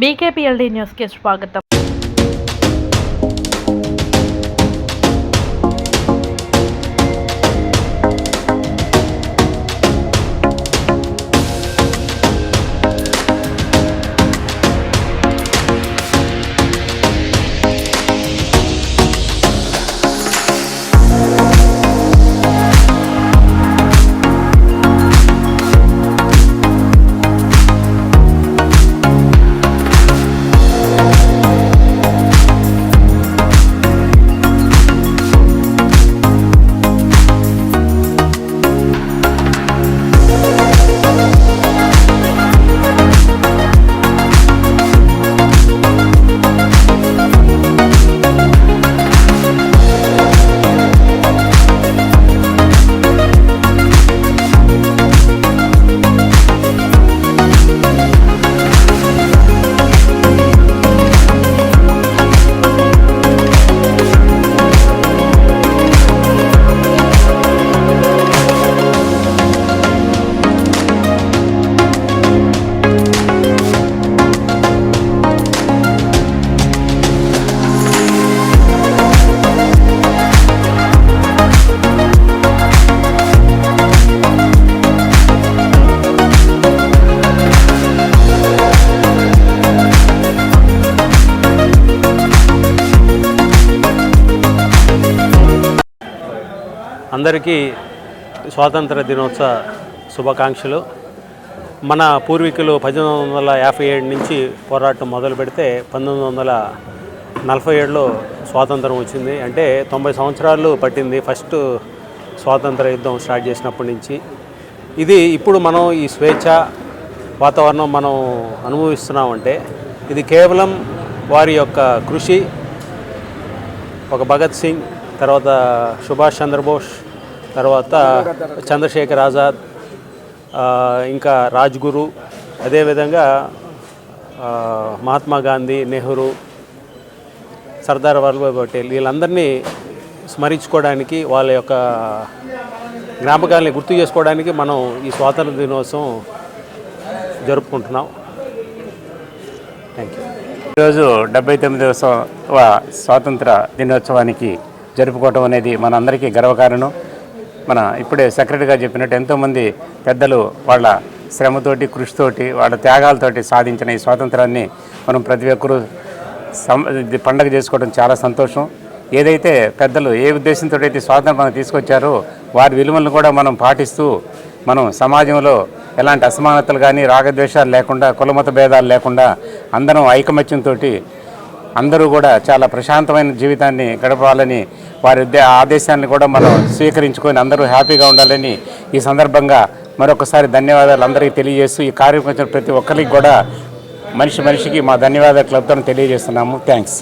బీకేపీఎల్డీ న్యూస్కి స్వాగతం. అందరికీ స్వాతంత్ర దినోత్సవ శుభాకాంక్షలు. మన పూర్వీకులు 1857 నుంచి పోరాటం మొదలు పెడితే 1947లో స్వాతంత్రం వచ్చింది. అంటే 90 సంవత్సరాలు పట్టింది ఫస్ట్ స్వాతంత్ర యుద్ధం స్టార్ట్ చేసినప్పటి నుంచి. ఇది ఇప్పుడు మనం ఈ స్వేచ్ఛ వాతావరణం మనం అనుభవిస్తున్నామంటే ఇది కేవలం వారి యొక్క కృషి. ఒక భగత్ సింగ్, తర్వాత సుభాష్ చంద్రబోస్, తర్వాత చంద్రశేఖర్ ఆజాద్, ఇంకా రాజ్గురు, అదేవిధంగా మహాత్మా గాంధీ, నెహ్రూ, సర్దార్ వల్లభాయ్ పటేల్ వీళ్ళందరినీ స్మరించుకోవడానికి, వాళ్ళ యొక్క జ్ఞాపకాలని గుర్తు చేసుకోవడానికి మనం ఈ స్వాతంత్ర దినోత్సవం జరుపుకుంటున్నాం. Thank you. ఈరోజు 79వ స్వాతంత్ర దినోత్సవానికి జరుపుకోవటం అనేది మనందరికీ గర్వకారణం. మన ఇప్పుడే సెక్రటరీగా చెప్పినట్టు ఎంతోమంది పెద్దలు వాళ్ళ శ్రమతోటి, కృషితోటి, వాళ్ళ త్యాగాలతోటి సాధించిన ఈ స్వాతంత్రాన్ని మనం ప్రతి ఒక్కరూ పండగ చేసుకోవడం చాలా సంతోషం. ఏదైతే పెద్దలు ఏ ఉద్దేశంతో అయితే స్వాతంత్రం మనం తీసుకొచ్చారో వారి విలువలను కూడా మనం పాటిస్తూ మనం సమాజంలో ఎలాంటి అసమానతలు కానీ, రాగద్వేషాలు లేకుండా, కులమత భేదాలు లేకుండా అందరం ఐకమత్యంతో అందరూ కూడా చాలా ప్రశాంతమైన జీవితాన్ని గడపాలని వారి ఆదేశాన్ని కూడా మనం స్వీకరించుకొని అందరూ హ్యాపీగా ఉండాలని ఈ సందర్భంగా మరొకసారి ధన్యవాదాలు అందరికీ తెలియజేస్తూ ఈ కార్యక్రమం ప్రతి ఒక్కరికి కూడా మనిషికి మా ధన్యవాదాలు క్లబ్తో తెలియజేస్తున్నాము. థ్యాంక్స్.